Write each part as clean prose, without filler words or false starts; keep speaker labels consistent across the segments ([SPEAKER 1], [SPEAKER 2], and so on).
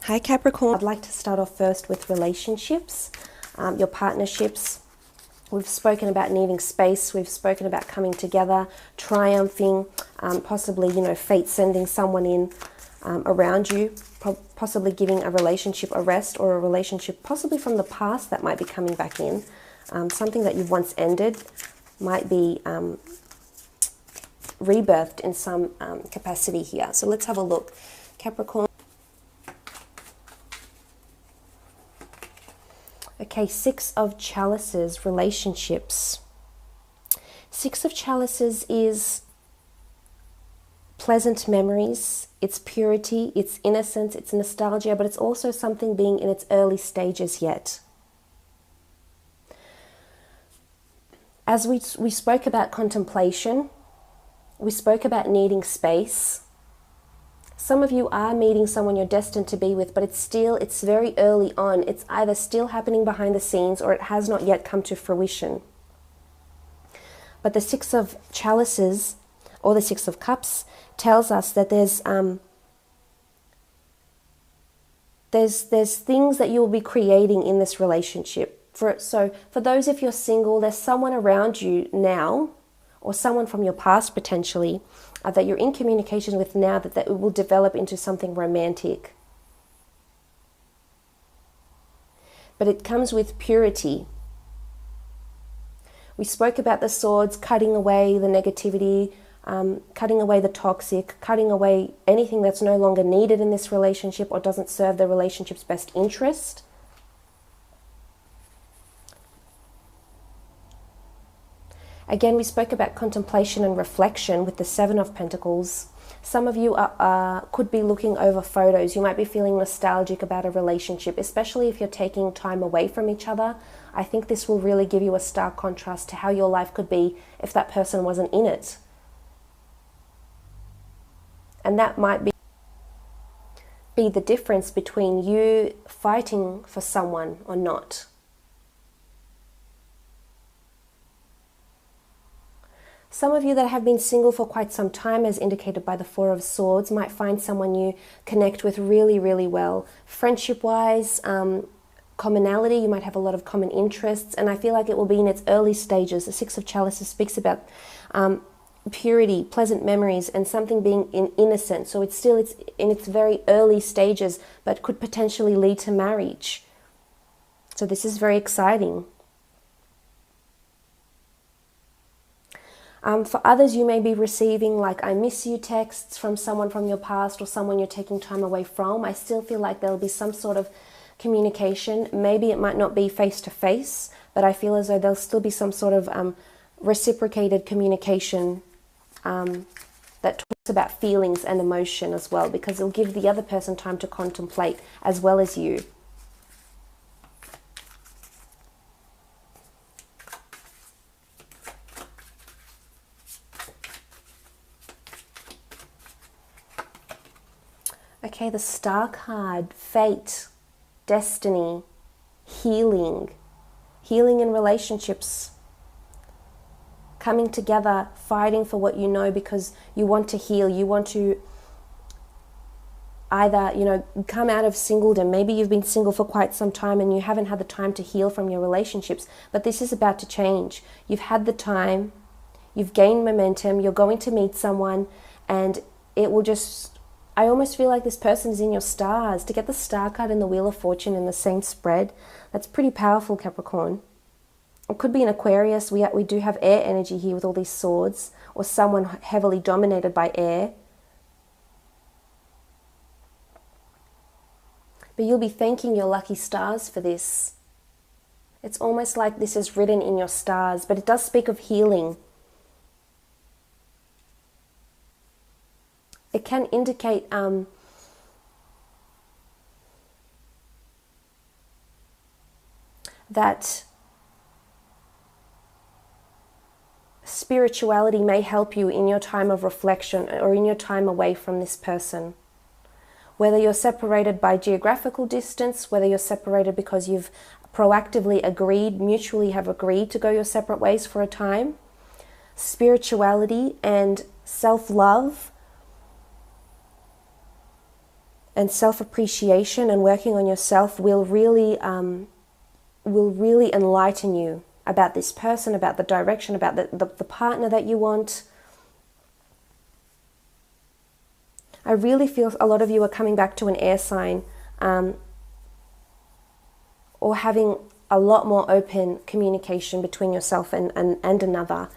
[SPEAKER 1] Hi Capricorn. I'd like to start off first with relationships, your partnerships. We've spoken about needing space. We've spoken about coming together, triumphing, possibly, fate sending someone in around you, possibly giving a relationship a rest, or a relationship possibly from the past that might be coming back in. Something that you've once ended might be rebirthed in some capacity here. So let's have a look. Capricorn. Okay, Six of Chalices, relationships. Six of Chalices is pleasant memories, it's purity, it's innocence, it's nostalgia, but it's also something being in its early stages yet. As we spoke about contemplation, we spoke about needing space. Some of you are meeting someone you're destined to be with, but it's very early on. It's either still happening behind the scenes or it has not yet come to fruition. But the Six of Chalices, or the Six of Cups, tells us that there's things that you'll be creating in this relationship. So for those, if you're single, there's someone around you now, or someone from your past potentially, that you're in communication with now, that it will develop into something romantic. But it comes with purity. We spoke about the swords, cutting away the negativity, cutting away the toxic, cutting away anything that's no longer needed in this relationship or doesn't serve the relationship's best interest. Again, we spoke about contemplation and reflection with the Seven of Pentacles. Some of you could be looking over photos. You might be feeling nostalgic about a relationship, especially if you're taking time away from each other. I think this will really give you a stark contrast to how your life could be if that person wasn't in it. And that might be the difference between you fighting for someone or not. Some of you that have been single for quite some time, as indicated by the Four of Swords, might find someone you connect with really, really well. Friendship-wise, commonality, you might have a lot of common interests, and I feel like it will be in its early stages. The Six of Chalices speaks about purity, pleasant memories, and something being innocent. So it's in its very early stages, but could potentially lead to marriage. So this is very exciting. For others, you may be receiving like "I miss you" texts from someone from your past or someone you're taking time away from. I still feel like there'll be some sort of communication. Maybe it might not be face-to-face, but I feel as though there'll still be some sort of reciprocated communication that talks about feelings and emotion as well, because it'll give the other person time to contemplate as well as you. Okay, the Star card, fate, destiny, healing in relationships, coming together, fighting for what you know because you want to heal. You want to either, come out of singledom. Maybe you've been single for quite some time and you haven't had the time to heal from your relationships, but this is about to change. You've had the time, you've gained momentum, you're going to meet someone, and it will just... I almost feel like this person is in your stars. To get the Star card and the Wheel of Fortune in the same spread, that's pretty powerful, Capricorn. It could be an Aquarius. We do have air energy here with all these swords, or someone heavily dominated by air. But you'll be thanking your lucky stars for this. It's almost like this is written in your stars, but it does speak of healing. It can indicate that spirituality may help you in your time of reflection or in your time away from this person. Whether you're separated by geographical distance, whether you're separated because you've proactively mutually have agreed to go your separate ways for a time, spirituality and self-love and self-appreciation and working on yourself will really enlighten you about this person, about the direction, about the partner that you want. I really feel a lot of you are coming back to an air sign, or having a lot more open communication between yourself and another.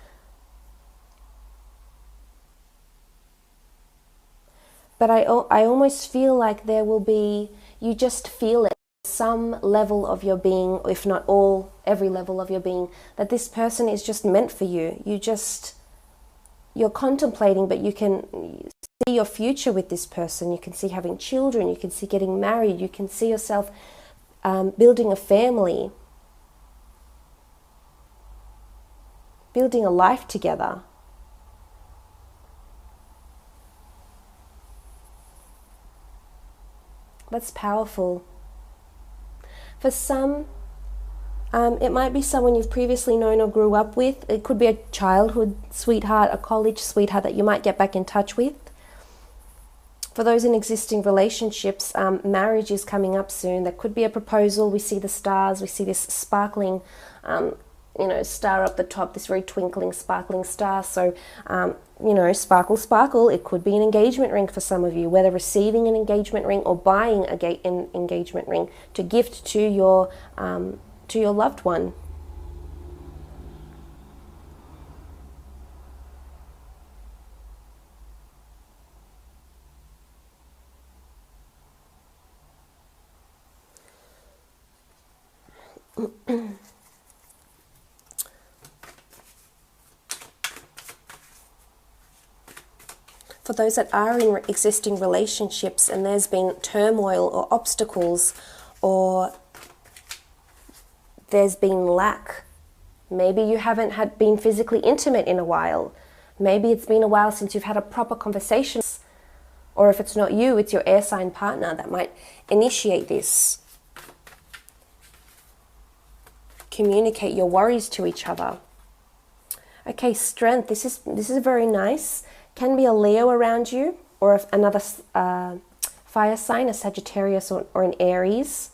[SPEAKER 1] But I almost feel like there will be, you just feel it, some level of your being, if not every level of your being, that this person is just meant for you. You're contemplating, but you can see your future with this person. You can see having children, you can see getting married, you can see yourself building a family, building a life together. That's powerful. For some, it might be someone you've previously known or grew up with. It could be a childhood sweetheart, a college sweetheart that you might get back in touch with. For those in existing relationships, marriage is coming up soon. There could be a proposal. We see the stars. We see this sparkling, star up the top, this very twinkling, sparkling star. So, sparkle, sparkle. It could be an engagement ring for some of you, whether receiving an engagement ring or buying an engagement ring to gift to your loved one. For those that are in existing relationships and there's been turmoil or obstacles, or there's been lack, maybe you haven't been physically intimate in a while, maybe it's been a while since you've had a proper conversation, or if it's not you, it's your air sign partner that might initiate this. Communicate your worries to each other. Okay, strength. This is very nice. Can be a Leo around you, or if another fire sign, a Sagittarius or an Aries.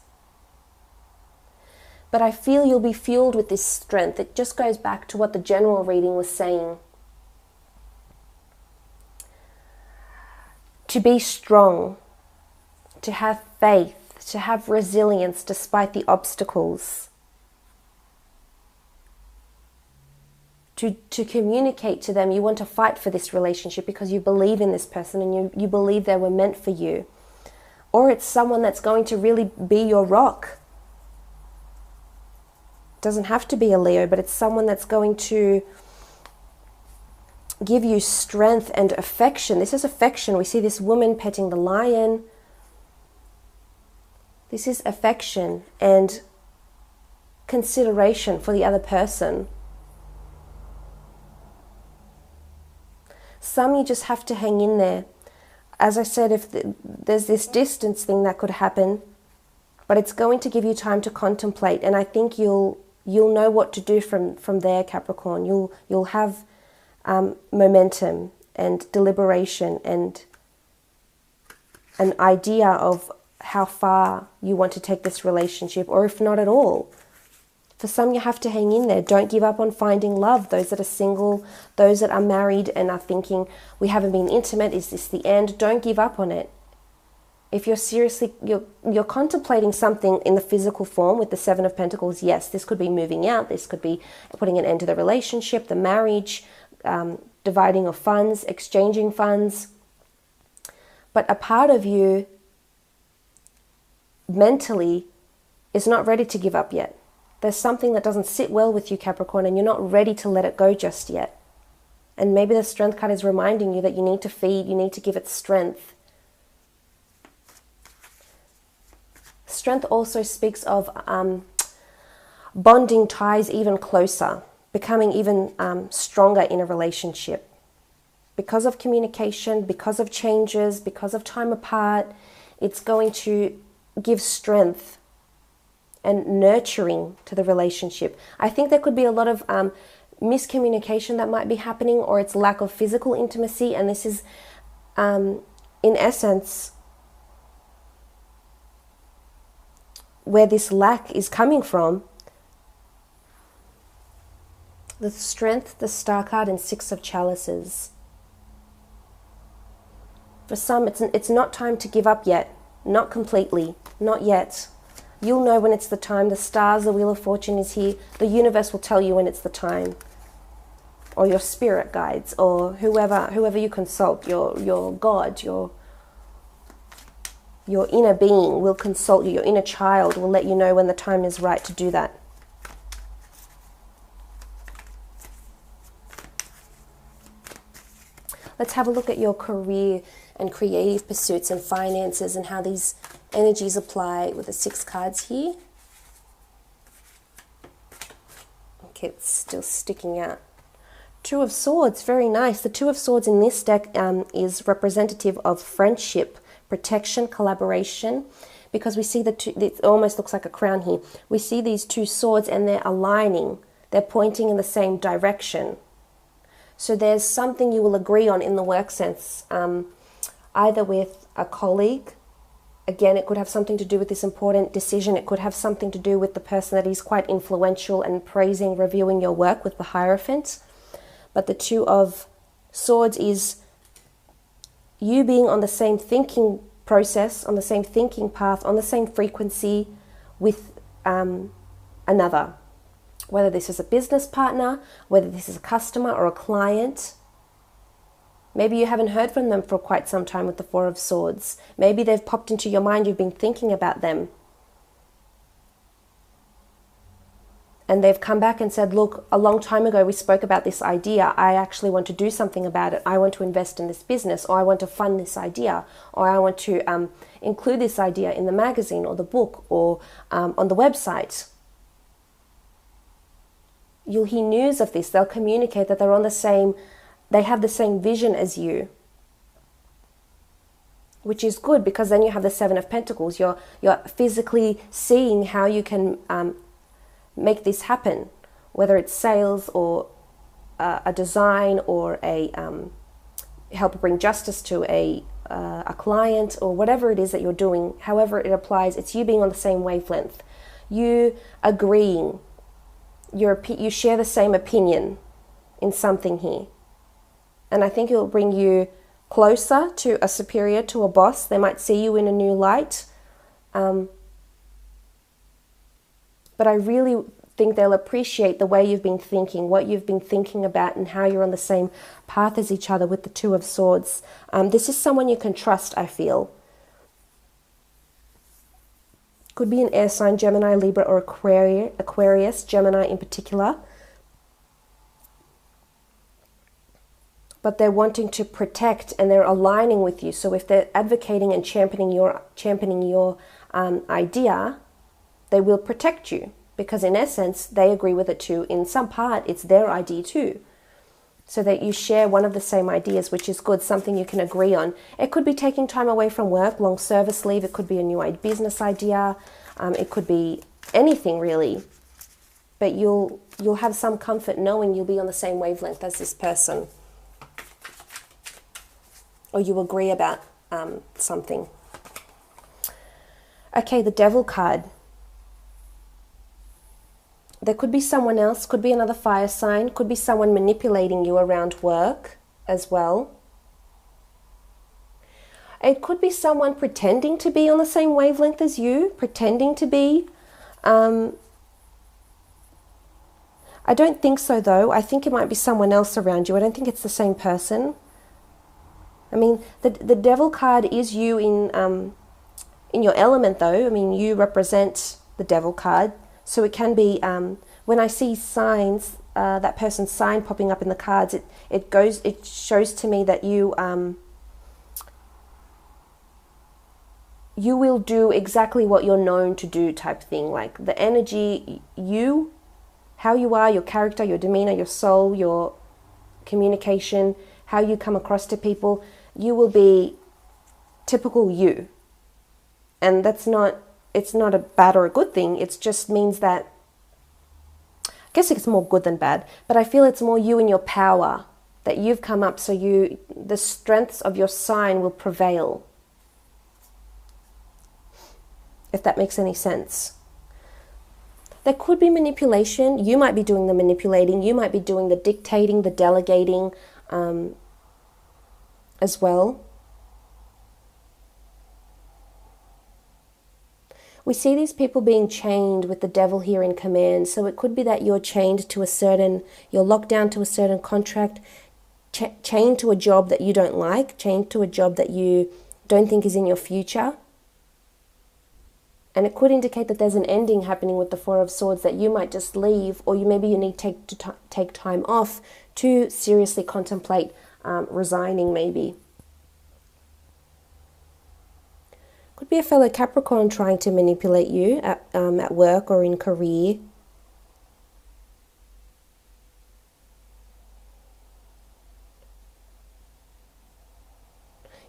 [SPEAKER 1] But I feel you'll be fueled with this strength. It just goes back to what the general reading was saying. To be strong, to have faith, to have resilience despite the obstacles. To communicate to them you want to fight for this relationship because you believe in this person and you believe they were meant for you. Or it's someone that's going to really be your rock. It doesn't have to be a Leo, but it's someone that's going to give you strength and affection. This is affection. We see this woman petting the lion. This is affection and consideration for the other person. Some you just have to hang in there. As I said, if there's this distance thing that could happen, but it's going to give you time to contemplate, and I think you'll know what to do from there, Capricorn. You'll have momentum and deliberation and an idea of how far you want to take this relationship, or if not at all. For some, you have to hang in there. Don't give up on finding love. Those that are single, those that are married and are thinking, we haven't been intimate, is this the end? Don't give up on it. If you're seriously, you're contemplating something in the physical form with the Seven of Pentacles, yes, this could be moving out. This could be putting an end to the relationship, the marriage, dividing of funds, exchanging funds. But a part of you mentally is not ready to give up yet. There's something that doesn't sit well with you, Capricorn, and you're not ready to let it go just yet. And maybe the strength card is reminding you that you need to feed, you need to give it strength. Strength also speaks of bonding ties even closer, becoming even stronger in a relationship. Because of communication, because of changes, because of time apart, it's going to give strength and nurturing to the relationship. I think there could be a lot of miscommunication that might be happening, or it's lack of physical intimacy, and this is, in essence, where this lack is coming from. The Strength, the Star card, and Six of Chalices. For some, it's not time to give up yet. Not completely. Not yet. You'll know when it's the time. The stars, the Wheel of Fortune is here. The universe will tell you when it's the time. Or your spirit guides, or whoever you consult, your God, your inner being will consult you. Your inner child will let you know when the time is right to do that. Let's have a look at your career and creative pursuits and finances and how these energies apply with the 6 cards here. Okay, it's still sticking out. 2 of Swords, very nice. The 2 of Swords in this deck is representative of friendship, protection, collaboration, because we see the two, it almost looks like a crown here. We see these 2 swords and they're aligning. They're pointing in the same direction. So there's something you will agree on in the work sense, either with a colleague. Again, it could have something to do with this important decision. It could have something to do with the person that is quite influential and praising, reviewing your work with the Hierophant. But the 2 of Swords is you being on the same thinking process, on the same thinking path, on the same frequency with another. Whether this is a business partner, whether this is a customer or a client. Maybe you haven't heard from them for quite some time with the 4 of Swords. Maybe they've popped into your mind, you've been thinking about them. And they've come back and said, look, a long time ago we spoke about this idea. I actually want to do something about it. I want to invest in this business, or I want to fund this idea, or I want to include this idea in the magazine or the book or on the website. You'll hear news of this. They'll communicate that they're on the same, they have the same vision as you. Which is good, because then you have the 7 of Pentacles. You're physically seeing how you can make this happen, whether it's sales or a design or a help bring justice to a client, or whatever it is that you're doing. However it applies, it's you being on the same wavelength, you agreeing, you share the same opinion in something here. And I think it will bring you closer to a superior, to a boss. They might see you in a new light. But I really think they'll appreciate the way you've been thinking, what you've been thinking about, and how you're on the same path as each other with the 2 of Swords. This is someone you can trust, I feel. Could be an air sign, Gemini, Libra, or Aquarius, Gemini in particular. But they're wanting to protect, and they're aligning with you. So if they're advocating and championing your idea, they will protect you, because in essence they agree with it too. In some part it's their idea too, so that you share one of the same ideas, which is good, something you can agree on. It could be taking time away from work, long service leave. It could be a new business idea. It could be anything really, but you'll have some comfort knowing you'll be on the same wavelength as this person, or you agree about something. Okay, the Devil card. There could be someone else, could be another fire sign, could be someone manipulating you around work as well. It could be someone pretending to be on the same wavelength as you, pretending to be. I don't think so though. I think it might be someone else around you. I don't think it's the same person. I mean, the Devil card is you in your element though. I mean, you represent the Devil card. So it can be, when I see signs, that person's sign popping up in the cards, it shows to me that you will do exactly what you're known to do, type thing. Like the energy, how you are, your character, your demeanor, your soul, your communication, how you come across to people, you will be typical you. And it's not a bad or a good thing. It just means that, I guess it's more good than bad, but I feel it's more you and your power that you've come up, so the strengths of your sign will prevail. if that makes any sense. There could be manipulation. You might be doing the manipulating. You might be doing the dictating, the delegating as well. We see these people being chained with the devil here in command. So it could be that you're chained to you're locked down to a certain contract, chained to a job that you don't like, chained to a job that you don't think is in your future. And it could indicate that there's an ending happening with the Four of Swords, that you might just leave, or maybe you need to take time off to seriously contemplate resigning maybe. Could be a fellow Capricorn trying to manipulate you at work or in career.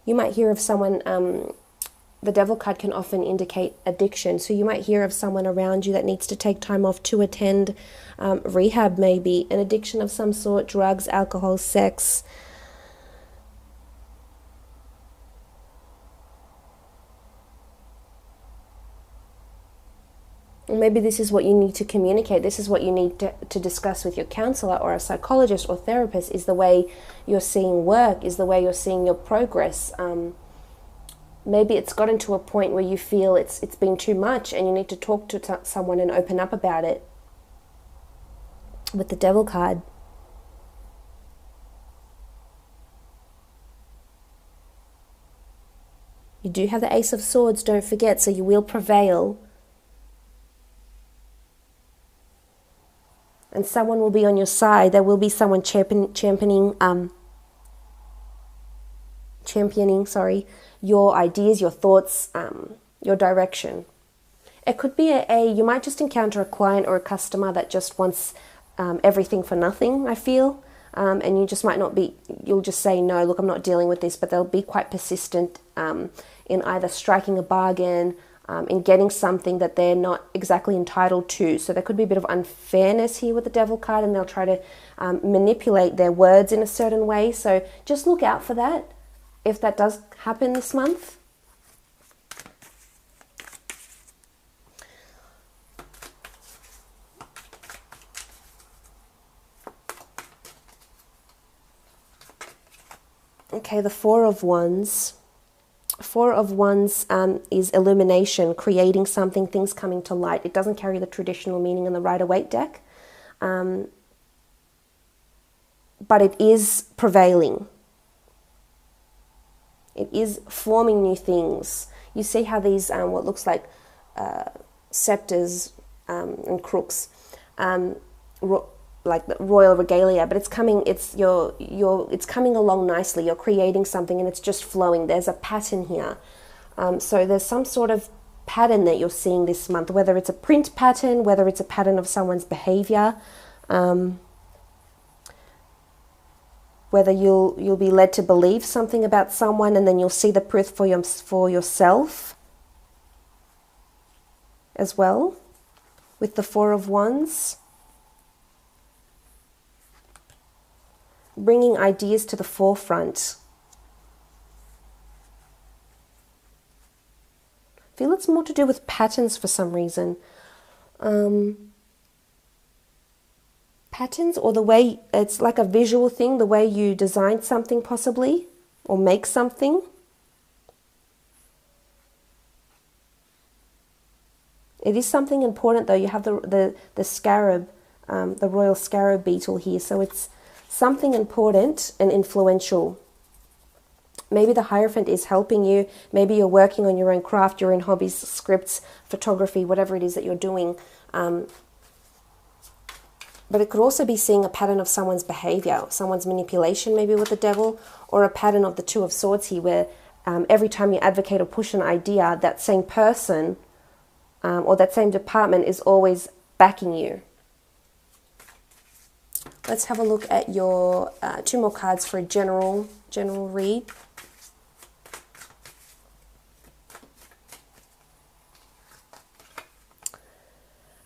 [SPEAKER 1] You might hear of someone, the devil card can often indicate addiction. So you might hear of someone around you that needs to take time off to attend rehab maybe, an addiction of some sort, drugs, alcohol, sex. Maybe this is what you need to communicate. This is what you need to discuss with your counselor or a psychologist or therapist, is the way you're seeing work, is the way you're seeing your progress. Maybe it's gotten to a point where you feel it's been too much and you need to talk to someone and open up about it. With the devil card. You do have the Ace of Swords, don't forget, so you will prevail. And someone will be on your side. There will be someone championing your ideas, your thoughts, your direction. It could be you might just encounter a client or a customer that just wants everything for nothing, I feel. And you just might not be, you'll just say, no, look, I'm not dealing with this, but they'll be quite persistent in either striking a bargain, in getting something that they're not exactly entitled to. So there could be a bit of unfairness here with the devil card, and they'll try to manipulate their words in a certain way. So just look out for that if that does happen this month. Okay, the Four of Wands. Four of Wands is illumination, creating something, things coming to light. It doesn't carry the traditional meaning in the Rider-Waite deck, but it is prevailing. It is forming new things. You see how these, what looks like scepters and crooks, like the royal regalia, but it's coming. It's coming along nicely. You're creating something, and it's just flowing. There's a pattern here, so there's some sort of pattern that you're seeing this month. Whether it's a print pattern, whether it's a pattern of someone's behavior, whether you'll be led to believe something about someone, and then you'll see the proof for yourself as well. With the Four of Wands. Bringing ideas to the forefront. I feel it's more to do with patterns for some reason. Patterns, or the way, it's like a visual thing, the way you design something possibly, or make something. It is something important though. You have the scarab, the royal scarab beetle here, so it's something important and influential. Maybe the Hierophant is helping you. Maybe you're working on your own craft, your own hobbies, scripts, photography, whatever it is that you're doing. But it could also be seeing a pattern of someone's behavior, someone's manipulation maybe with the devil, or a pattern of the Two of Swords here where every time you advocate or push an idea, that same person or that same department is always backing you. Let's have a look at your two more cards for a general read.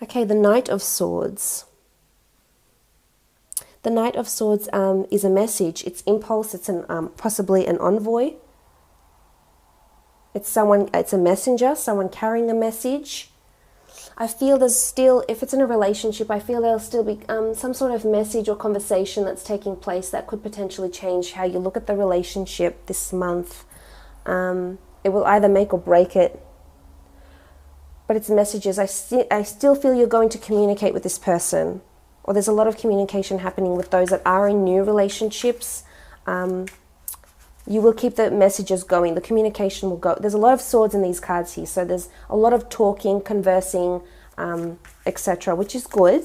[SPEAKER 1] Okay, the Knight of Swords. The Knight of Swords is a message. It's impulse. It's possibly an envoy. It's a messenger, someone carrying a message. I feel there's still, if it's in a relationship, I feel there'll still be some sort of message or conversation that's taking place that could potentially change how you look at the relationship this month. It will either make or break it. But it's messages. I still feel you're going to communicate with this person. Or there's a lot of communication happening with those that are in new relationships. You will keep the messages going. The communication will go. There's a lot of swords in these cards here. So there's a lot of talking, conversing, etc., which is good.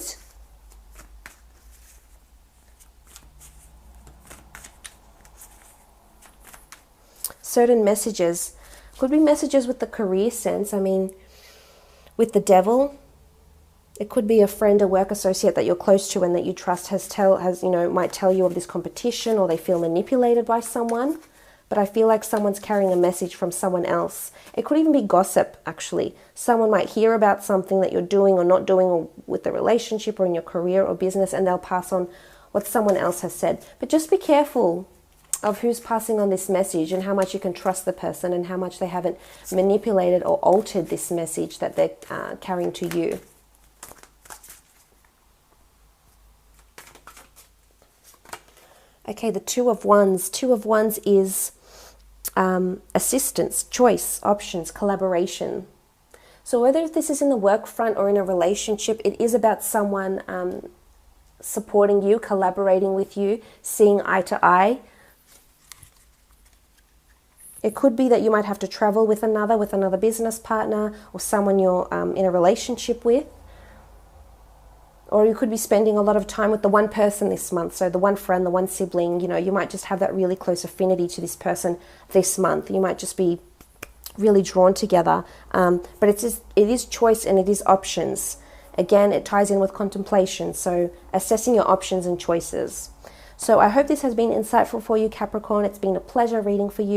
[SPEAKER 1] Certain messages. Could be messages with the career sense. I mean, with the devil, it could be a friend, a work associate that you're close to and that you trust might tell you of this competition, or they feel manipulated by someone. But I feel like someone's carrying a message from someone else. It could even be gossip, actually. Someone might hear about something that you're doing or not doing, or with the relationship or in your career or business, and they'll pass on what someone else has said. But just be careful of who's passing on this message and how much you can trust the person and how much they haven't manipulated or altered this message that they're carrying to you. Okay, the Two of Wands. Two of Wands is assistance, choice, options, collaboration. So whether this is in the work front or in a relationship, it is about someone supporting you, collaborating with you, seeing eye to eye. It could be that you might have to travel with another business partner, or someone you're in a relationship with. Or you could be spending a lot of time with the one person this month. So the one friend, the one sibling, you might just have that really close affinity to this person this month. You might just be really drawn together. But it is choice and it is options. Again, it ties in with contemplation. So assessing your options and choices. So I hope this has been insightful for you, Capricorn. It's been a pleasure reading for you.